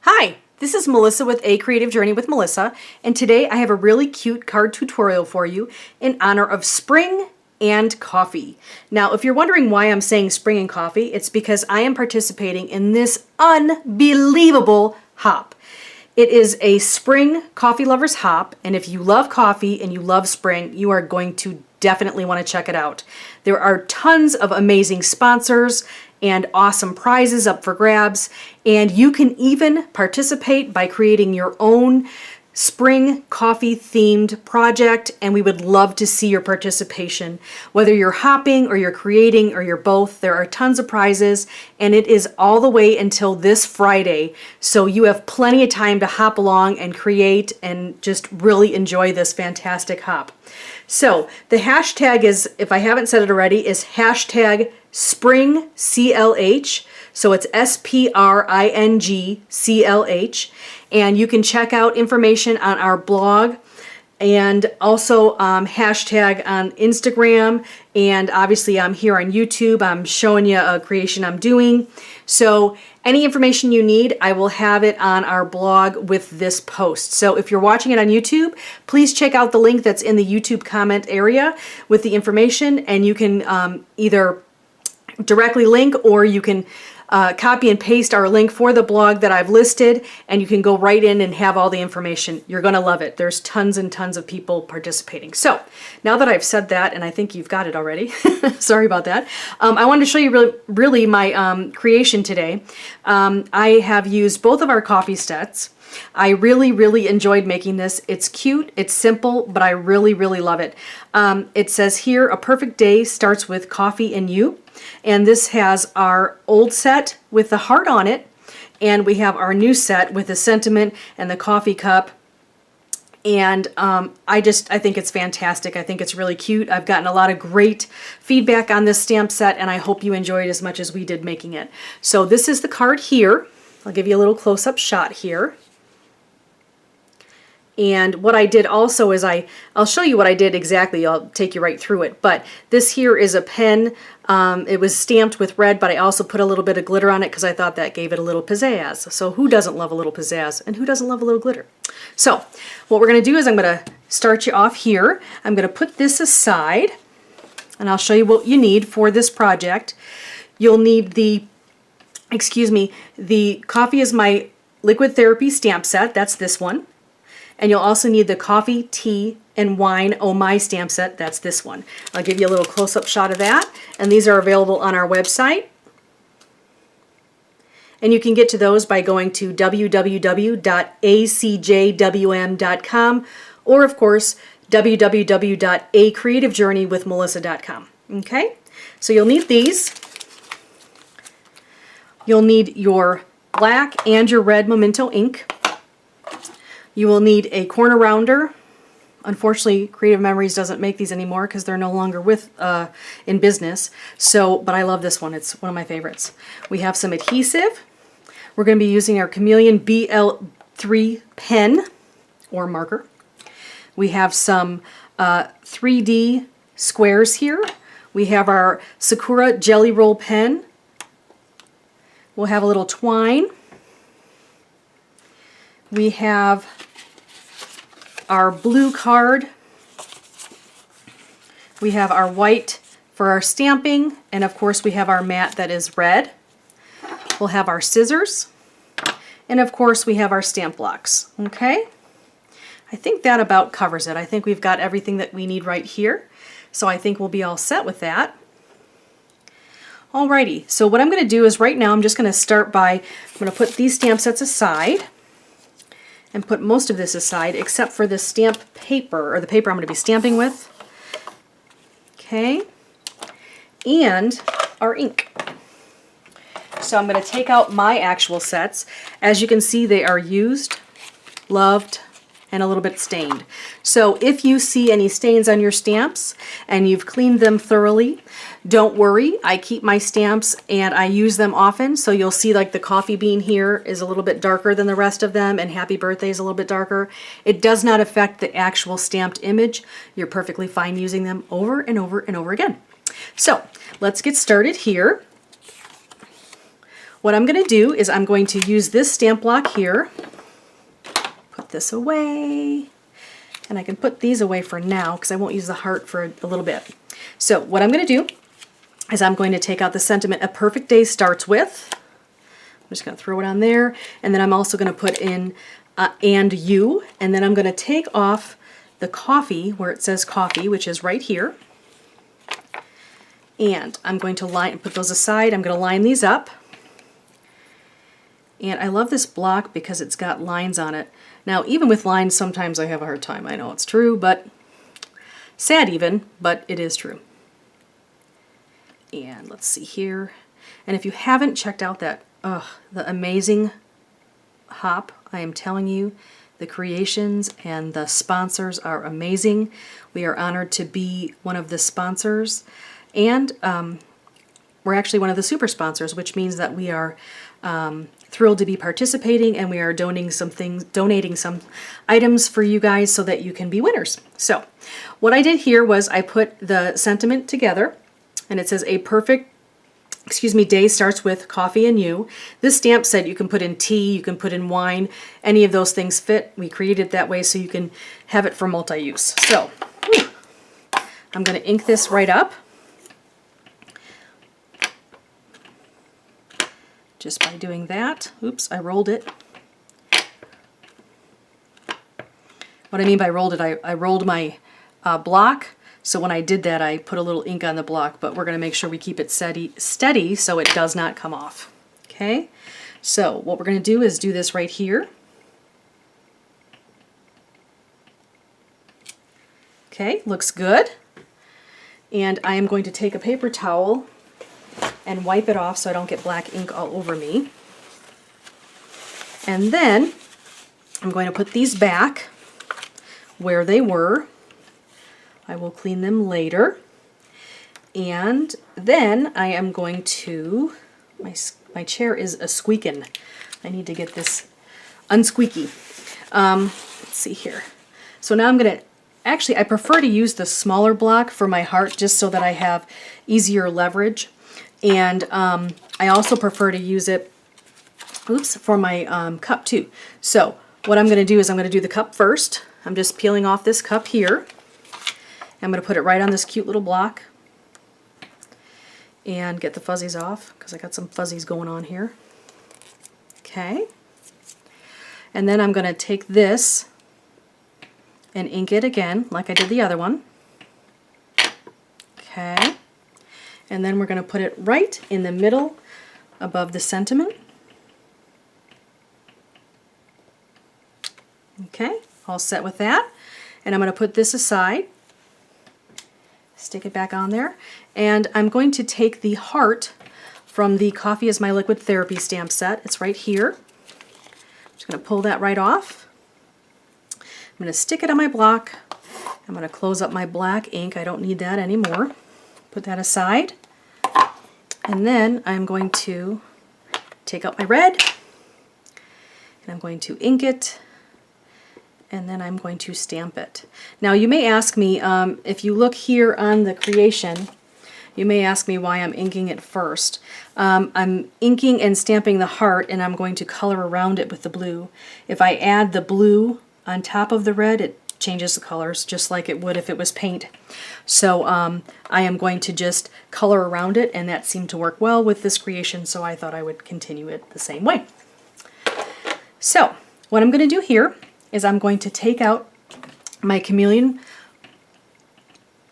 Hi, this is Melissa with A Creative Journey with Melissa, and today I have a really cute card tutorial for you in honor of spring and coffee. Now, if you're wondering why I'm saying spring and coffee, it's because I am participating in this unbelievable hop. It is a spring coffee lovers hop, and if you love coffee and you love spring, you are going to definitely want to check it out. There are tons of amazing sponsors and awesome prizes up for grabs, and you can even participate by creating your own spring coffee themed project, and we would love to see your participation. Whether you're hopping or you're creating or you're both, there are tons of prizes, and it is all the way until this Friday, so you have plenty of time to hop along and create and just really enjoy this fantastic hop. So the hashtag is, if I haven't said it already, is hashtag SpringCLH. So it's SPRINGCLH. And you can check out information on our blog and also hashtag on Instagram. And obviously I'm here on YouTube. I'm showing you a creation I'm doing. So any information you need, I will have it on our blog with this post. So if you're watching it on YouTube, please check out the link that's in the YouTube comment area with the information, and you can either directly link or you can copy and paste our link for the blog that I've listed, and you can go right in and have all the information. You're going to love it. There's tons and tons of people participating. So now that I've said that, and I think you've got it already, sorry about that, I wanted to show you really my creation today. I have used both of our coffee sets. I really enjoyed making this. It's cute, it's simple, but I really love it. It says here, a perfect day starts with coffee and you. And this has our old set with the heart on it, and we have our new set with the sentiment and the coffee cup. And I think it's fantastic. I think it's really cute. I've gotten a lot of great feedback on this stamp set, and I hope you enjoyed as much as we did making it. So this is the card here. I'll give you a little close-up shot here. And what I did also is I'll show you what I did exactly. I'll take you right through it. But this here is a pen. It was stamped with red, but I also put a little bit of glitter on it because I thought that gave it a little pizzazz. So who doesn't love a little pizzazz, and who doesn't love a little glitter? So what we're going to do is I'm going to start you off here. I'm going to put this aside, and I'll show you what you need for this project. You'll need the Coffee is My Liquid Therapy stamp set. That's this one. And you'll also need the Coffee, Tea, and Wine Oh My stamp set. That's this one. I'll give you a little close-up shot of that. And these are available on our website. And you can get to those by going to www.acjwm.com or, of course, www.acreativejourneywithmelissa.com. Okay? So you'll need these. You'll need your black and your red Memento ink. You will need a corner rounder. Unfortunately, Creative Memories doesn't make these anymore because they're no longer in business. But I love this one. It's one of my favorites. We have some adhesive. We're going to be using our Chameleon BL3 pen or marker. We have some 3D squares here. We have our Sakura Jelly Roll pen. We'll have a little twine. We have our blue card. We have our white for our stamping, and of course we have our matte that is red. We'll have our scissors, and of course we have our stamp blocks. Okay? I think that about covers it. I think we've got everything that we need right here, so I think we'll be all set with that. Alrighty, so what I'm going to do is right now I'm just going to start by, I'm going to put these stamp sets aside and put most of this aside except for the stamp paper, or the paper I'm going to be stamping with. Okay, and our ink. So I'm going to take out my actual sets. As you can see, they are used, loved, and a little bit stained. So if you see any stains on your stamps and you've cleaned them thoroughly, don't worry. I keep my stamps and I use them often, so you'll see like the coffee bean here is a little bit darker than the rest of them, and Happy Birthday is a little bit darker. It does not affect the actual stamped image. You're perfectly fine using them over and over and over again. So let's get started here. what I'm going to do is I'm going to use this stamp block here, put this away, and I can put these away for now because I won't use the heart for a little bit. So what I'm going to do is I'm going to take out the sentiment "A Perfect Day Starts With." I'm just going to throw it on there, and then I'm also going to put in "and you," and then I'm going to take off the coffee where it says coffee, which is right here. And I'm going to put those aside. I'm going to line these up. And I love this block because it's got lines on it. Now, even with lines, sometimes I have a hard time. I know it's true, but sad even, but it is true. And let's see here. And if you haven't checked out that, the amazing hop, I am telling you, the creations and the sponsors are amazing. We are honored to be one of the sponsors. And we're actually one of the super sponsors, which means that we are thrilled to be participating, and we are donating some items for you guys so that you can be winners. So what I did here was I put the sentiment together, and it says "A perfect day starts with coffee and you." This stamp said you can put in tea, you can put in wine, any of those things fit. We created it that way so you can have it for multi-use. So I'm going to ink this right up. Just by doing that. Oops, I rolled it. What I mean by rolled it, I rolled my block. So when I did that, I put a little ink on the block, but we're going to make sure we keep it steady so it does not come off. Okay, so what we're going to do is do this right here. Okay, looks good. And I am going to take a paper towel and wipe it off so I don't get black ink all over me. And then I'm going to put these back where they were. I will clean them later. And then I am going to, my chair is a squeaking. I need to get this unsqueaky. Let's see here. So now I'm going to, actually I prefer to use the smaller block for my heart just so that I have easier leverage. And I also prefer to use it, for my cup too. So what I'm going to do is I'm going to do the cup first. I'm just peeling off this cup here. I'm going to put it right on this cute little block and get the fuzzies off because I got some fuzzies going on here. Okay. And then I'm going to take this and ink it again like I did the other one. Okay. And then we're going to put it right in the middle above the sentiment. Okay, all set with that. And I'm going to put this aside, stick it back on there, and I'm going to take the heart from the Coffee is My Liquid Therapy stamp set. It's right here. I'm just going to pull that right off. I'm going to stick it on my block. I'm going to close up my black ink. I don't need that anymore. Put that aside. And then I'm going to take out my red, and I'm going to ink it, and then I'm going to stamp it. Now you may ask me, if you look here on the creation, you may ask me why I'm inking it first. I'm inking and stamping the heart, and I'm going to color around it with the blue. If I add the blue on top of the red, it changes the colors just like it would if it was paint. So I am going to just color around it, and that seemed to work well with this creation, so I thought I would continue it the same way. So what I'm going to do here is I'm going to take out my Chameleon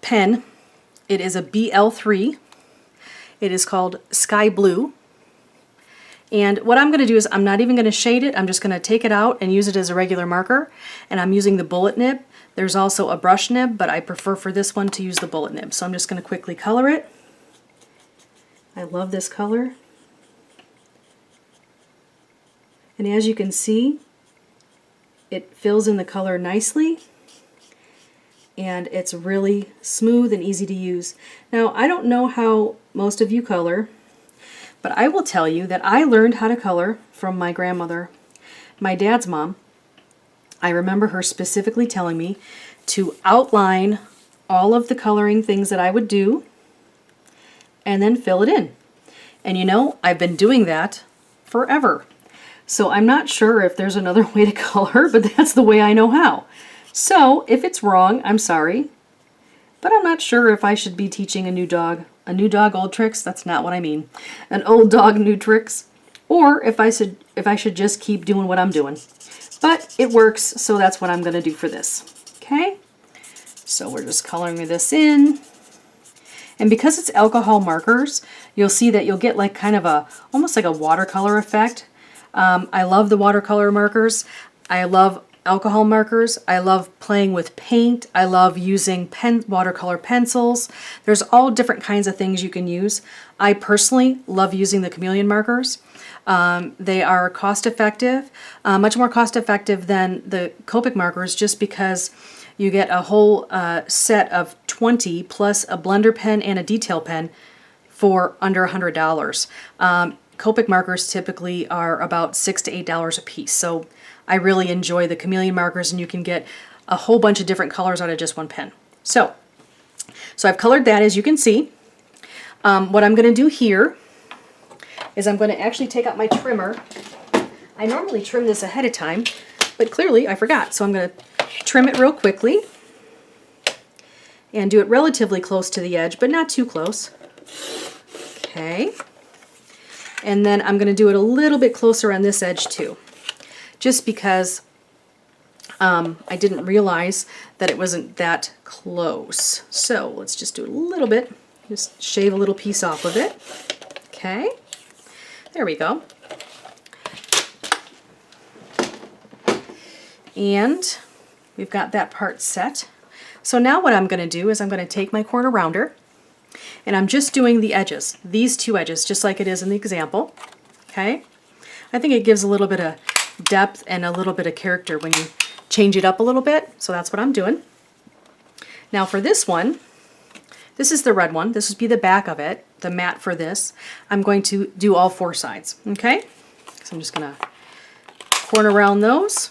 pen. It is a BL3. It is called Sky Blue. And what I'm going to do is I'm not even going to shade it. I'm just going to take it out and use it as a regular marker. And I'm using the bullet nib. There's also a brush nib, but I prefer for this one to use the bullet nib. So I'm just going to quickly color it. I love this color. And as you can see, it fills in the color nicely. And it's really smooth and easy to use. Now, I don't know how most of you color, but I will tell you that I learned how to color from my grandmother, my dad's mom. I remember her specifically telling me to outline all of the coloring things that I would do and then fill it in. And you know, I've been doing that forever. So I'm not sure if there's another way to color, but that's the way I know how. So if it's wrong, I'm sorry, but I'm not sure if I should be teaching a new dog old tricks. That's not what I mean. An old dog new tricks, or if I should just keep doing what I'm doing. But it works, so that's what I'm going to do for this. Okay? So we're just coloring this in. And because it's alcohol markers, you'll see that you'll get like kind of almost like a watercolor effect. I love the watercolor markers. I love alcohol markers. I love playing with paint. I love using watercolor pencils. There's all different kinds of things you can use. I personally love using the chameleon markers. They are cost effective, much more cost effective than the Copic markers, just because you get a whole set of 20 plus a blender pen and a detail pen for under $100. Copic markers typically are about $6 to $8 a piece. So I really enjoy the chameleon markers, and you can get a whole bunch of different colors out of just one pen. So I've colored that, as you can see. What I'm going to do here is I'm going to actually take out my trimmer. I normally trim this ahead of time, but clearly I forgot. So I'm going to trim it real quickly and do it relatively close to the edge, but not too close. Okay. And then I'm going to do it a little bit closer on this edge too, just because I didn't realize that it wasn't that close. So let's just do it a little bit, just shave a little piece off of it. Okay, there we go. And we've got that part set. So now what I'm going to do is I'm going to take my corner rounder, and I'm just doing the edges, these two edges, just like it is in the example. Okay, I think it gives a little bit of depth and a little bit of character when you change it up a little bit, so that's what I'm doing. Now for this one, this is the red one, this would be the back of it, the mat for this. I'm going to do all four sides, okay? So I'm just going to corner round those.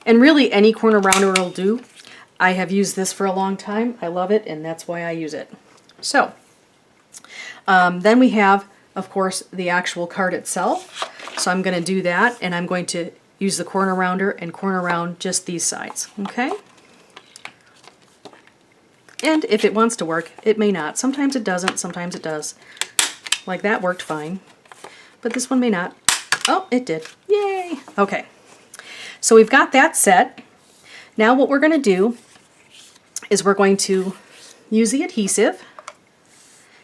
And really any corner rounder will do. I have used this for a long time. I love it, and that's why I use it. So then we have, of course, the actual card itself. So I'm going to do that, and I'm going to use the corner rounder and corner round just these sides, okay? And if it wants to work, it may not. Sometimes it doesn't, sometimes it does. Like that worked fine, but this one may not. Oh, it did. Yay! Okay, so we've got that set. Now what we're going to do is we're going to use the adhesive,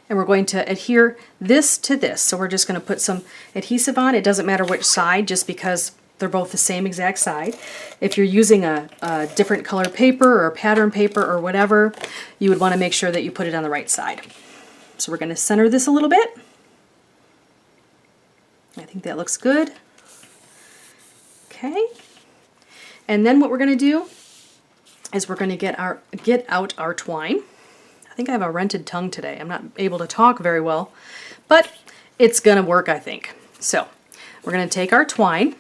and we're going to adhere this to this. So we're just going to put some adhesive on. It doesn't matter which side, just because they're both the same exact side. If you're using a different color paper or pattern paper or whatever, you would want to make sure that you put it on the right side. So we're going to center this a little bit. I think that looks good. Okay. And then what we're going to do is we're going to get out our twine. I think I have a rented tongue today. I'm not able to talk very well, but it's going to work, I think. So we're going to take our twine,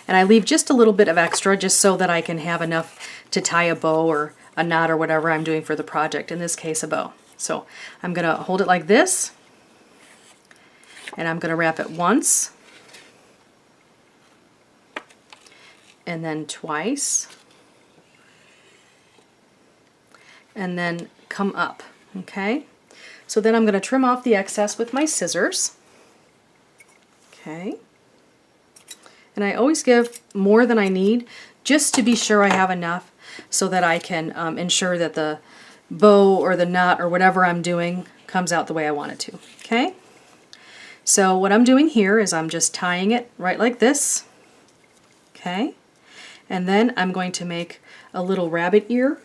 and I leave just a little bit of extra just so that I can have enough to tie a bow or a knot or whatever I'm doing for the project, in this case a bow. So I'm going to hold it like this, and I'm going to wrap it once, and then twice, and then come up, okay? So then I'm going to trim off the excess with my scissors, okay? And I always give more than I need, just to be sure I have enough so that I can ensure that the bow or the knot or whatever I'm doing comes out the way I want it to, okay? So what I'm doing here is I'm just tying it right like this, okay? And then I'm going to make a little rabbit ear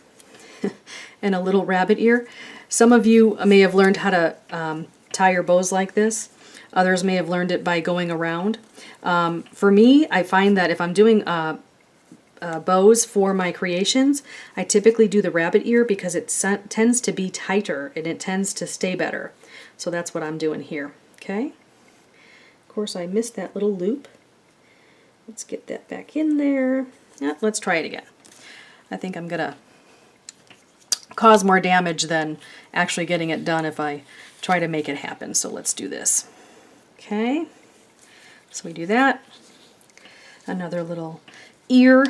and a little rabbit ear. Some of you may have learned how to tie your bows like this. Others may have learned it by going around. For me, I find that if I'm doing bows for my creations, I typically do the rabbit ear because it tends to be tighter and it tends to stay better. So that's what I'm doing here, okay? Of course, I missed that little loop. Let's get that back in there. Yeah, let's try it again. I think I'm gonna cause more damage than actually getting it done if I try to make it happen. So let's do this. Okay, so we do that. Another little ear,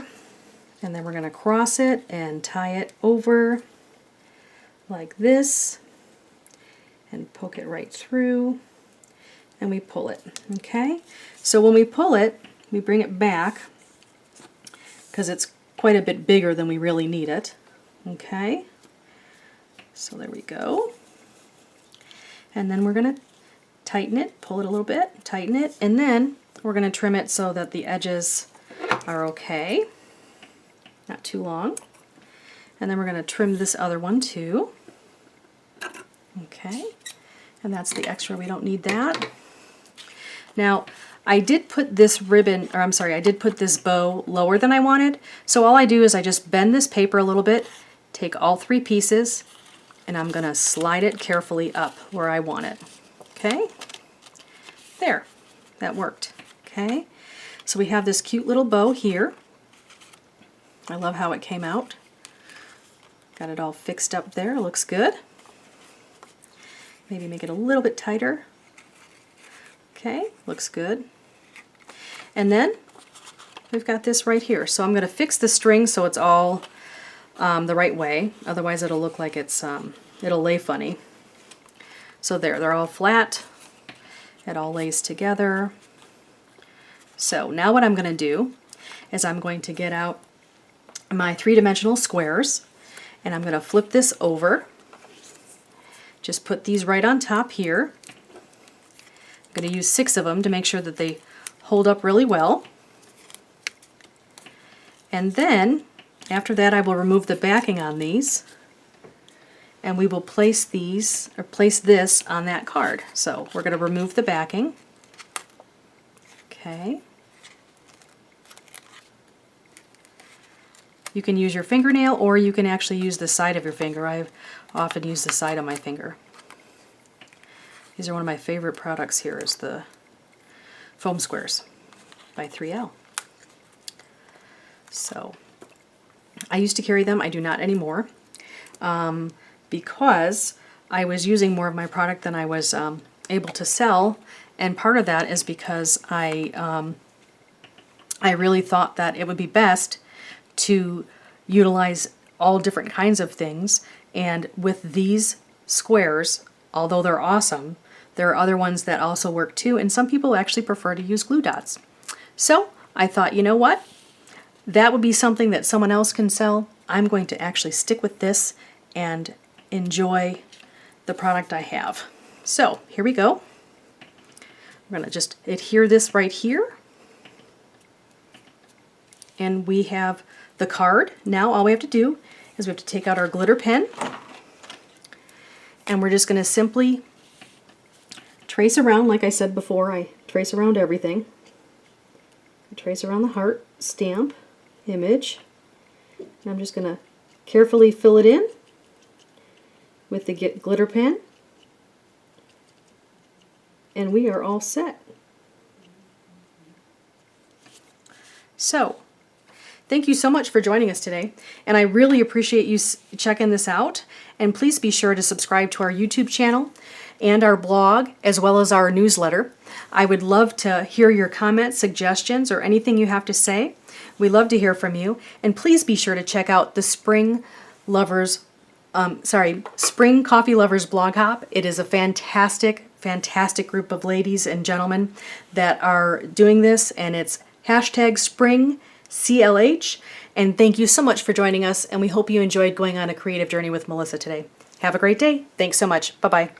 and then we're going to cross it and tie it over like this and poke it right through, and we pull it. Okay, so when we pull it, we bring it back because it's quite a bit bigger than we really need it. Okay, so there we go. And then we're going to tighten it, pull it a little bit, tighten it, and then we're going to trim it so that the edges are okay, not too long. And then we're going to trim this other one too. Okay, and that's the extra, we don't need that. Now, I did put this ribbon, or I'm sorry, I did put this bow lower than I wanted. So all I do is I just bend this paper a little bit, take all 3 pieces, and I'm going to slide it carefully up where I want it. Okay, there, that worked. Okay, so we have this cute little bow here. I love how it came out. Got it all fixed up there, looks good. Maybe make it a little bit tighter. Okay, looks good. And then we've got this right here. So I'm going to fix the string so it's all the right way. Otherwise it'll look like it's, it'll lay funny. So there, they're all flat. It all lays together. So now what I'm going to do is I'm going to get out my 3-dimensional squares, and I'm going to flip this over. Just put these right on top here. I'm going to use 6 of them to make sure that they hold up really well. And then after that I will remove the backing on these, and we will place these, or place this on that card. So we're going to remove the backing. Okay. You can use your fingernail, or you can actually use the side of your finger. I often use the side of my finger. These are one of my favorite products here, is the foam squares by 3L. So I used to carry them, I do not anymore, because I was using more of my product than I was able to sell, and part of that is because I really thought that it would be best to utilize all different kinds of things, and with these squares, although they're awesome, there are other ones that also work too, and some people actually prefer to use glue dots. So I thought, you know what? That would be something that someone else can sell. I'm going to actually stick with this and enjoy the product I have. So here we go. I'm going to just adhere this right here. And we have the card. Now all we have to do is we have to take out our glitter pen, and we're just going to simply trace around. Like I said before, I trace around everything. I trace around the heart, stamp, image, and I'm just going to carefully fill it in with the glitter pen, and we are all set. So thank you so much for joining us today, and I really appreciate you checking this out. And please be sure to subscribe to our YouTube channel and our blog, as well as our newsletter. I would love to hear your comments, suggestions, or anything you have to say. We love to hear from you. And please be sure to check out the Spring Coffee Lovers blog hop. It is a fantastic group of ladies and gentlemen that are doing this, and it's #SpringCLH. And thank you so much for joining us, and we hope you enjoyed going on a creative journey with Melissa today. Have a great day. Thanks so much. Bye-bye.